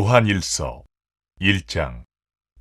요한일서 1장.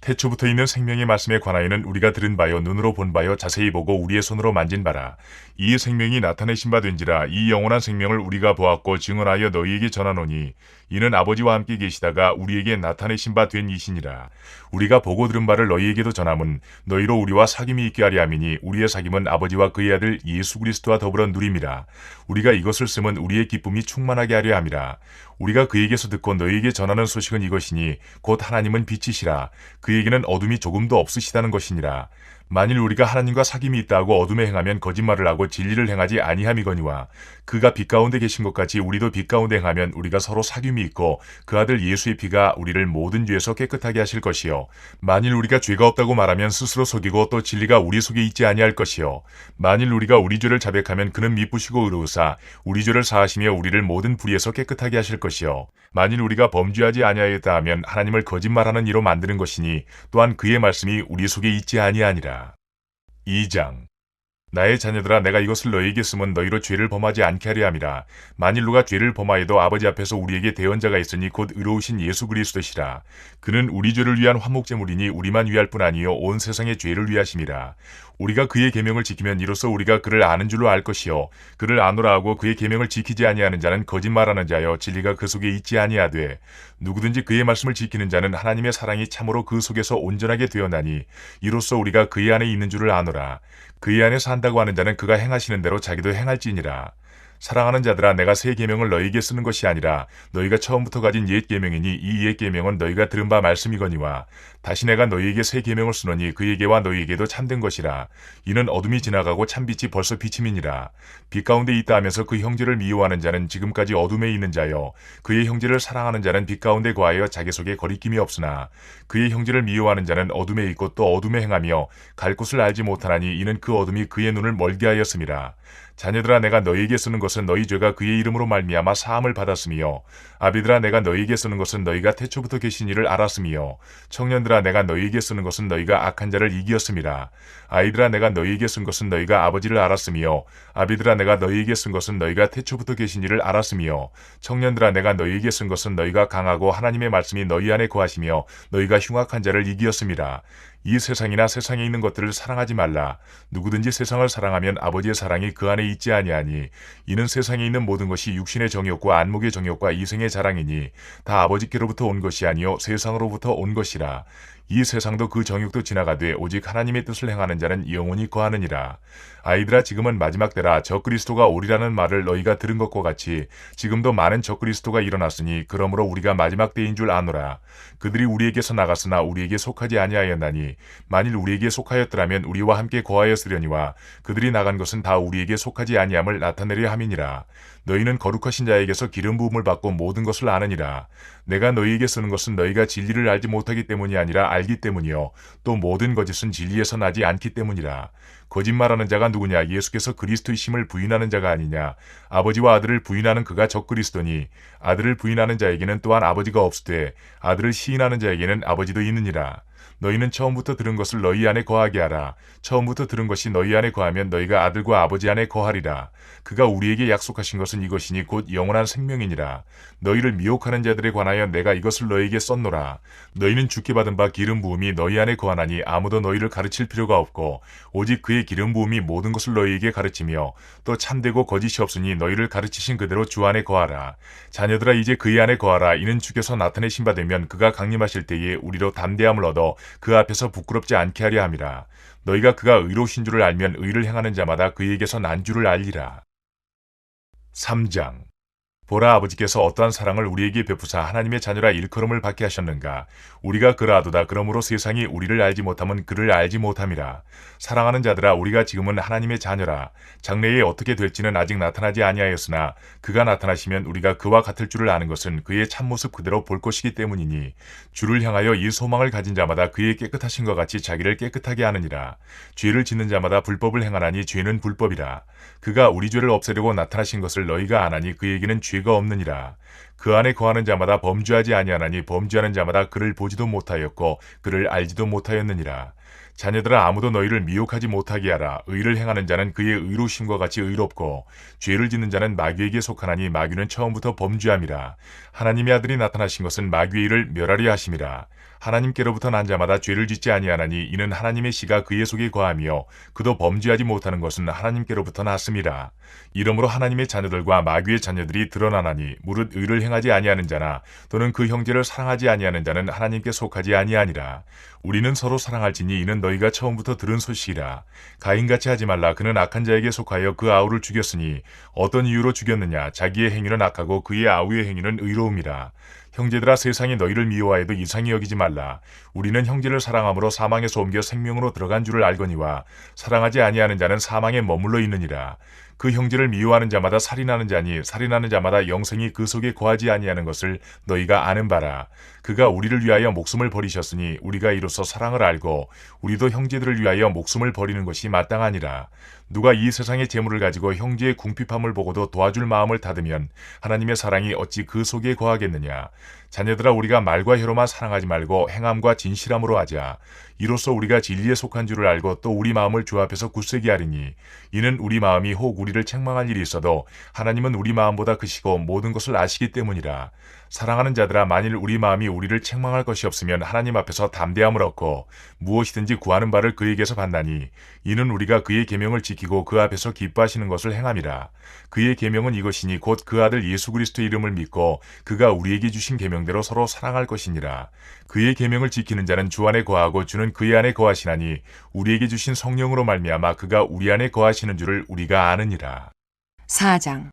태초부터 있는 생명의 말씀에 관하여는 우리가 들은 바요 눈으로 본 바요 자세히 보고 우리의 손으로 만진 바라. 이 생명이 나타내신 바 된지라. 이 영원한 생명을 우리가 보았고 증언하여 너희에게 전하노니 이는 아버지와 함께 계시다가 우리에게 나타내신 바 된 이시니라. 우리가 보고 들은 바를 너희에게도 전함은 너희로 우리와 사귐이 있게 하려 함이니 우리의 사귐은 아버지와 그의 아들 예수 그리스도와 더불어 누림이라. 우리가 이것을 쓰면 우리의 기쁨이 충만하게 하려 함이라. 우리가 그에게서 듣고 너희에게 전하는 소식은 이것이니 곧 하나님은 빛이시라. 그에게는 어둠이 조금도 없으시다는 것이니라. 만일 우리가 하나님과 사귐이 있다 하고 어둠에 행하면 거짓말을 하고 진리를 행하지 아니함이거니와 그가 빛 가운데 계신 것 같이 우리도 빛 가운데 행하면 우리가 서로 사귐이 있고 그 아들 예수의 피가 우리를 모든 죄에서 깨끗하게 하실 것이요 만일 우리가 죄가 없다고 말하면 스스로 속이고 또 진리가 우리 속에 있지 아니할 것이요 만일 우리가 우리 죄를 자백하면 그는 미쁘시고 의로우사 우리 죄를 사하시며 우리를 모든 불의에서 깨끗하게 하실 것이요 만일 우리가 범죄하지 아니하였다 하면 하나님을 거짓말하는 이로 만드는 것이니 또한 그의 말씀이 우리 속에 있지 아니하니라. 2장. 나의 자녀들아 내가 이것을 너희에게 쓰면 너희로 죄를 범하지 않게 하려 함이라. 만일 누가 죄를 범하여도 아버지 앞에서 우리에게 대언자가 있으니 곧 의로우신 예수 그리스도시라. 그는 우리 죄를 위한 화목제물이니 우리만 위할 뿐 아니요 온 세상의 죄를 위하심이라. 우리가 그의 계명을 지키면 이로써 우리가 그를 아는 줄로 알 것이요 그를 아노라 하고 그의 계명을 지키지 아니하는 자는 거짓말하는 자여 진리가 그 속에 있지 아니하되 누구든지 그의 말씀을 지키는 자는 하나님의 사랑이 참으로 그 속에서 온전하게 되었나니 이로써 우리가 그의 안에 있는 줄을 아노라. 그의 안에 산다고 하는 자는 그가 행하시는 대로 자기도 행할지니라. 사랑하는 자들아 내가 새 계명을 너희에게 쓰는 것이 아니라 너희가 처음부터 가진 옛 계명이니 이 옛 계명은 너희가 들은 바 말씀이거니와 다시 내가 너희에게 새 계명을 쓰노니 그에게와 너희에게도 참된 것이라. 이는 어둠이 지나가고 참빛이 벌써 비침이니라. 빛 가운데 있다 하면서 그 형제를 미워하는 자는 지금까지 어둠에 있는 자요 그의 형제를 사랑하는 자는 빛 가운데 거하여 자기 속에 거리낌이 없으나 그의 형제를 미워하는 자는 어둠에 있고 또 어둠에 행하며 갈 곳을 알지 못하나니 이는 그 어둠이 그의 눈을 멀게 하였음이라. 자녀들아 내가 너희에게 쓰는 것은 너희 죄가 그의 이름으로 말미암아 사함을 받았으며 아비들아 내가 너희에게 쓰는 것은 너희가 태초부터 계신 이를 알았으며 청년들아 내가 너희에게 쓰는 것은 너희가 악한 자를 이기었음이라. 아이들아 내가 너희에게 쓴 것은 너희가 아버지를 알았으며 아비들아 내가 너희에게 쓴 것은 너희가 태초부터 계신 이를 알았으며 청년들아 내가 너희에게 쓴 것은 너희가 강하고 하나님의 말씀이 너희 안에 거하시며 너희가 흉악한 자를 이기었음이라. 이 세상이나 세상에 있는 것들을 사랑하지 말라. 누구든지 세상을 사랑하면 아버지의 사랑이 그 안에 있지 아니하니 이는 세상에 있는 모든 것이 육신의 정욕과 안목의 정욕과 이생의 자랑이니 다 아버지께로부터 온 것이 아니요 세상으로부터 온 것이라. 이 세상도 그 정욕도 지나가되 오직 하나님의 뜻을 행하는 자는 영원히 거하느니라. 아이들아 지금은 마지막 때라. 적그리스도가 오리라는 말을 너희가 들은 것과 같이 지금도 많은 적그리스도가 일어났으니 그러므로 우리가 마지막 때인 줄 아노라. 그들이 우리에게서 나갔으나 우리에게 속하지 아니하였나니 만일 우리에게 속하였더라면 우리와 함께 거하였으려니와 그들이 나간 것은 다 우리에게 속하지 아니함을 나타내려 함이니라. 너희는 거룩하신 자에게서 기름 부음을 받고 모든 것을 아느니라. 내가 너희에게 쓰는 것은 너희가 진리를 알지 못하기 때문이 아니라 알기 때문이요 또 모든 거짓은 진리에서 나지 않기 때문이라. 거짓말하는 자가 누구냐? 예수께서 그리스도이심을 부인하는 자가 아니냐? 아버지와 아들을 부인하는 그가 적그리스도니 아들을 부인하는 자에게는 또한 아버지가 없으되 아들을 시인하는 자에게는 아버지도 있느니라. 너희는 처음부터 들은 것을 너희 안에 거하게 하라. 처음부터 들은 것이 너희 안에 거하면 너희가 아들과 아버지 안에 거하리라. 그가 우리에게 약속하신 것은 이것이니 곧 영원한 생명이니라. 너희를 미혹하는 자들에 관하여 내가 이것을 너희에게 썼노라. 너희는 주께 받은 바 기름 부음이 너희 안에 거하나니 아무도 너희를 가르칠 필요가 없고 오직 그의 기름 부음이 모든 것을 너희에게 가르치며 또 참되고 거짓이 없으니 너희를 가르치신 그대로 주 안에 거하라. 자녀들아 이제 그의 안에 거하라. 이는 주께서 나타내신 바 되면 그가 강림하실 때에 우리로 담대함을 얻어 그 앞에서 부끄럽지 않게 하려 함이라. 너희가 그가 의로우신 줄을 알면 의를 행하는 자마다 그에게서 난 줄을 알리라. 3장. 보라 아버지께서 어떠한 사랑을 우리에게 베푸사 하나님의 자녀라 일컬음을 받게 하셨는가. 우리가 그러하도다. 그러므로 세상이 우리를 알지 못하면 그를 알지 못함이라. 사랑하는 자들아 우리가 지금은 하나님의 자녀라. 장래에 어떻게 될지는 아직 나타나지 아니하였으나 그가 나타나시면 우리가 그와 같을 줄을 아는 것은 그의 참모습 그대로 볼 것이기 때문이니 주를 향하여 이 소망을 가진 자마다 그의 깨끗하신 것 같이 자기를 깨끗하게 하느니라. 죄를 짓는 자마다 불법을 행하나니 죄는 불법이라. 그가 우리 죄를 없애려고 나타나신 것을 너희가 아나니 그에게는 죄가 없느니라. 그 안에 거하는 자마다 범죄하지 아니하나니 범죄하는 자마다 그를 보지도 못하였고 그를 알지도 못하였느니라. 자녀들아, 아무도 너희를 미혹하지 못하게 하라. 의를 행하는 자는 그의 의로심과 같이 의롭고 죄를 짓는 자는 마귀에게 속하나니 마귀는 처음부터 범죄함이라. 하나님의 아들이 나타나신 것은 마귀의 일을 멸하려 하심이라. 하나님께로부터 난 자마다 죄를 짓지 아니하나니 이는 하나님의 씨가 그의 속에 거하며 그도 범죄하지 못하는 것은 하나님께로부터 났음이라. 이러므로 하나님의 자녀들과 마귀의 자녀들이 드러나나니 무릇 의를 행하지 아니하는 자나 또는 그 형제를 사랑하지 아니하는 자는 하나님께 속하지 아니하니라. 우리는 서로 사랑할지니 이는 너희가 처음부터 들은 소식이라. 가인같이 하지 말라. 그는 악한 자에게 속하여 그 아우를 죽였으니 어떤 이유로 죽였느냐. 자기의 행위는 악하고 그의 아우의 행위는 의로움이라. 형제들아, 세상이 너희를 미워하여도 이상히 여기지 말라. 우리는 형제를 사랑함으로 사망에서 옮겨 생명으로 들어간 줄을 알거니와 사랑하지 아니하는 자는 사망에 머물러 있느니라. 그 형제를 미워하는 자마다 살인하는 자니 살인하는 자마다 영생이 그 속에 거하지 아니하는 것을 너희가 아는 바라. 그가 우리를 위하여 목숨을 버리셨으니 우리가 이로써 사랑을 알고 우리도 형제들을 위하여 목숨을 버리는 것이 마땅하니라. 누가 이 세상의 재물을 가지고 형제의 궁핍함을 보고도 도와줄 마음을 닫으면 하나님의 사랑이 어찌 그 속에 거하겠느냐. 자녀들아, 우리가 말과 혀로만 사랑하지 말고 행함과 진실함으로 하자. 이로써 우리가 진리에 속한 줄을 알고 또 우리 마음을 주 앞에서 굳세게 하리니 이는 우리 마음이 혹 우리를 책망할 일이 있어도 하나님은 우리 마음보다 크시고 모든 것을 아시기 때문이라. 사랑하는 자들아, 만일 우리 마음이 우리를 책망할 것이 없으면 하나님 앞에서 담대함을 얻고 무엇이든지 구하는 바를 그에게서 받나니 이는 우리가 그의 계명을 지키고 그 앞에서 기뻐하시는 것을 행함이라. 그의 계명은 이것이니 곧 그 아들 예수 그리스도의 이름을 믿고 그가 우리에게 주신 계명대로 서로 사랑할 것이니라. 그의 계명을 지키는 자는 주 안에 거하고 주는 그의 안에 거하시나니 우리에게 주신 성령으로 말미암아 그가 우리 안에 거하시는 줄을 우리가 아느니라. 4장.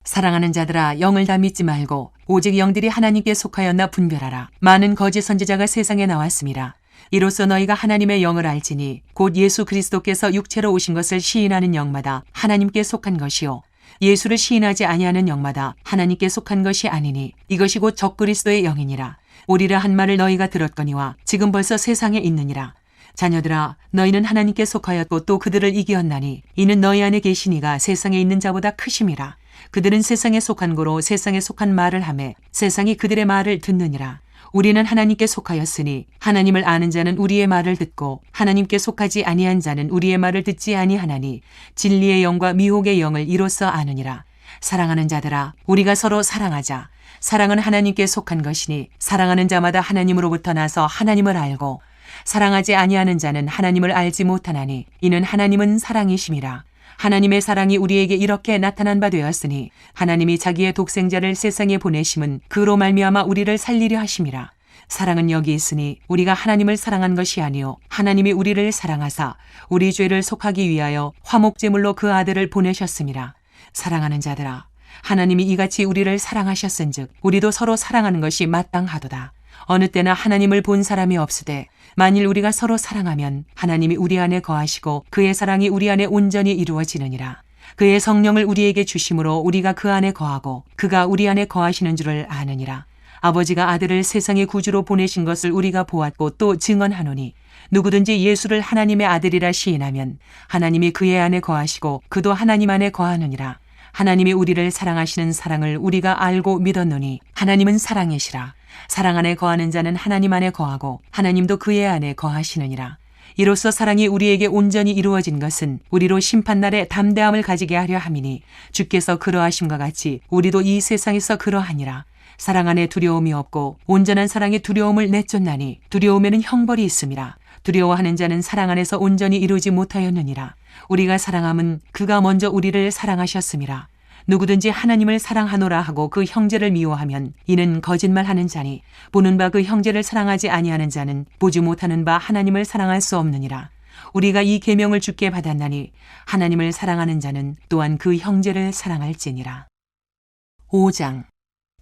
사랑하는 자들아, 영을 다 믿지 말고 오직 영들이 하나님께 속하였나 분별하라. 많은 거짓 선지자가 세상에 나왔습니다. 이로써 너희가 하나님의 영을 알지니 곧 예수 그리스도께서 육체로 오신 것을 시인하는 영마다 하나님께 속한 것이요 예수를 시인하지 아니하는 영마다 하나님께 속한 것이 아니니 이것이 곧 적그리스도의 영이니라. 오리라 한 말을 너희가 들었거니와 지금 벌써 세상에 있느니라. 자녀들아, 너희는 하나님께 속하였고 또 그들을 이기었나니 이는 너희 안에 계신 이가 세상에 있는 자보다 크심이라. 그들은 세상에 속한 고로 세상에 속한 말을 하매 세상이 그들의 말을 듣느니라. 우리는 하나님께 속하였으니 하나님을 아는 자는 우리의 말을 듣고 하나님께 속하지 아니한 자는 우리의 말을 듣지 아니하나니 진리의 영과 미혹의 영을 이로써 아느니라. 사랑하는 자들아, 우리가 서로 사랑하자. 사랑은 하나님께 속한 것이니 사랑하는 자마다 하나님으로부터 나서 하나님을 알고 사랑하지 아니하는 자는 하나님을 알지 못하나니 이는 하나님은 사랑이심이라. 하나님의 사랑이 우리에게 이렇게 나타난 바 되었으니 하나님이 자기의 독생자를 세상에 보내심은 그로 말미암아 우리를 살리려 하심이라. 사랑은 여기 있으니 우리가 하나님을 사랑한 것이 아니요 하나님이 우리를 사랑하사 우리 죄를 속하기 위하여 화목제물로 그 아들을 보내셨음이라. 사랑하는 자들아, 하나님이 이같이 우리를 사랑하셨은즉 우리도 서로 사랑하는 것이 마땅하도다. 어느 때나 하나님을 본 사람이 없으되 만일 우리가 서로 사랑하면 하나님이 우리 안에 거하시고 그의 사랑이 우리 안에 온전히 이루어지느니라. 그의 성령을 우리에게 주심으로 우리가 그 안에 거하고 그가 우리 안에 거하시는 줄을 아느니라. 아버지가 아들을 세상의 구주로 보내신 것을 우리가 보았고 또 증언하노니 누구든지 예수를 하나님의 아들이라 시인하면 하나님이 그의 안에 거하시고 그도 하나님 안에 거하느니라. 하나님이 우리를 사랑하시는 사랑을 우리가 알고 믿었노니 하나님은 사랑이시라. 사랑 안에 거하는 자는 하나님 안에 거하고 하나님도 그의 안에 거하시느니라. 이로써 사랑이 우리에게 온전히 이루어진 것은 우리로 심판날에 담대함을 가지게 하려 함이니 주께서 그러하심과 같이 우리도 이 세상에서 그러하니라. 사랑 안에 두려움이 없고 온전한 사랑의 두려움을 내쫓나니 두려움에는 형벌이 있음이라. 두려워하는 자는 사랑 안에서 온전히 이루지 못하였느니라. 우리가 사랑함은 그가 먼저 우리를 사랑하셨음이라. 누구든지 하나님을 사랑하노라 하고 그 형제를 미워하면 이는 거짓말하는 자니 보는 바 그 형제를 사랑하지 아니하는 자는 보지 못하는 바 하나님을 사랑할 수 없느니라. 우리가 이 계명을 주께 받았나니 하나님을 사랑하는 자는 또한 그 형제를 사랑할지니라. 5장.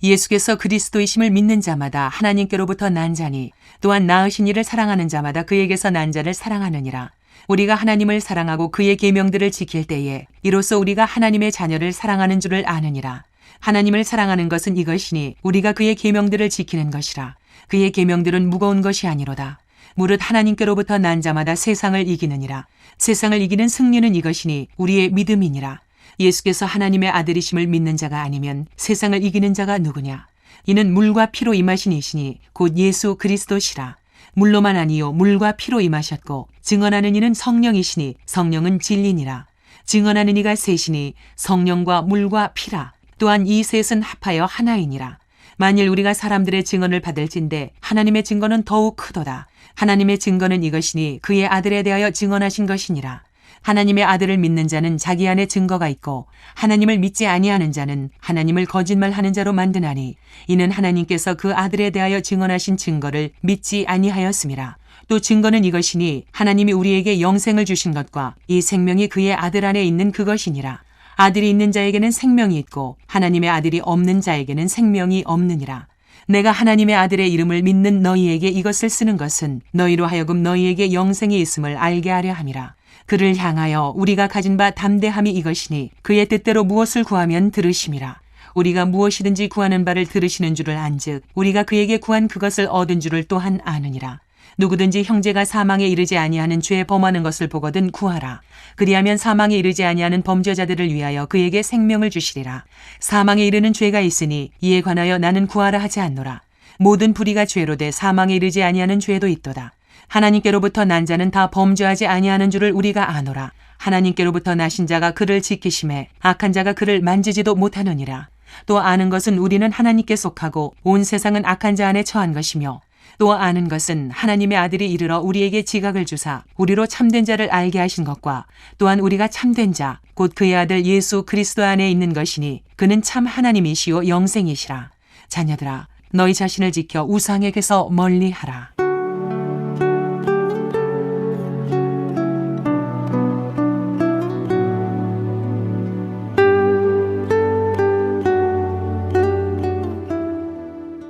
예수께서 그리스도이심을 믿는 자마다 하나님께로부터 난 자니 또한 낳으신 이를 사랑하는 자마다 그에게서 난 자를 사랑하느니라. 우리가 하나님을 사랑하고 그의 계명들을 지킬 때에 이로써 우리가 하나님의 자녀를 사랑하는 줄을 아느니라. 하나님을 사랑하는 것은 이것이니 우리가 그의 계명들을 지키는 것이라. 그의 계명들은 무거운 것이 아니로다. 무릇 하나님께로부터 난 자마다 세상을 이기느니라. 세상을 이기는 승리는 이것이니 우리의 믿음이니라. 예수께서 하나님의 아들이심을 믿는 자가 아니면 세상을 이기는 자가 누구냐? 이는 물과 피로 임하신 이시니 곧 예수 그리스도시라. 물로만 아니요 물과 피로 임하셨고 증언하는 이는 성령이시니 성령은 진리니라. 증언하는 이가 셋이니 성령과 물과 피라. 또한 이 셋은 합하여 하나이니라. 만일 우리가 사람들의 증언을 받을진대 하나님의 증거는 더욱 크도다. 하나님의 증거는 이것이니 그의 아들에 대하여 증언하신 것이니라. 하나님의 아들을 믿는 자는 자기 안에 증거가 있고 하나님을 믿지 아니하는 자는 하나님을 거짓말하는 자로 만드나니 이는 하나님께서 그 아들에 대하여 증언하신 증거를 믿지 아니하였음이라. 또 증거는 이것이니 하나님이 우리에게 영생을 주신 것과 이 생명이 그의 아들 안에 있는 그것이니라. 아들이 있는 자에게는 생명이 있고 하나님의 아들이 없는 자에게는 생명이 없느니라. 내가 하나님의 아들의 이름을 믿는 너희에게 이것을 쓰는 것은 너희로 하여금 너희에게 영생이 있음을 알게 하려 함이라. 그를 향하여 우리가 가진 바 담대함이 이것이니 그의 뜻대로 무엇을 구하면 들으심이라. 우리가 무엇이든지 구하는 바를 들으시는 줄을 안즉 우리가 그에게 구한 그것을 얻은 줄을 또한 아느니라. 누구든지 형제가 사망에 이르지 아니하는 죄 범하는 것을 보거든 구하라. 그리하면 사망에 이르지 아니하는 범죄자들을 위하여 그에게 생명을 주시리라. 사망에 이르는 죄가 있으니 이에 관하여 나는 구하라 하지 않노라. 모든 불의가 죄로 돼 사망에 이르지 아니하는 죄도 있도다. 하나님께로부터 난 자는 다 범죄하지 아니하는 줄을 우리가 아노라. 하나님께로부터 나신 자가 그를 지키심에 악한 자가 그를 만지지도 못하느니라. 또 아는 것은 우리는 하나님께 속하고 온 세상은 악한 자 안에 처한 것이며 또 아는 것은 하나님의 아들이 이르러 우리에게 지각을 주사 우리로 참된 자를 알게 하신 것과 또한 우리가 참된 자 곧 그의 아들 예수 그리스도 안에 있는 것이니 그는 참 하나님이시요 영생이시라. 자녀들아 너희 자신을 지켜 우상에게서 멀리하라.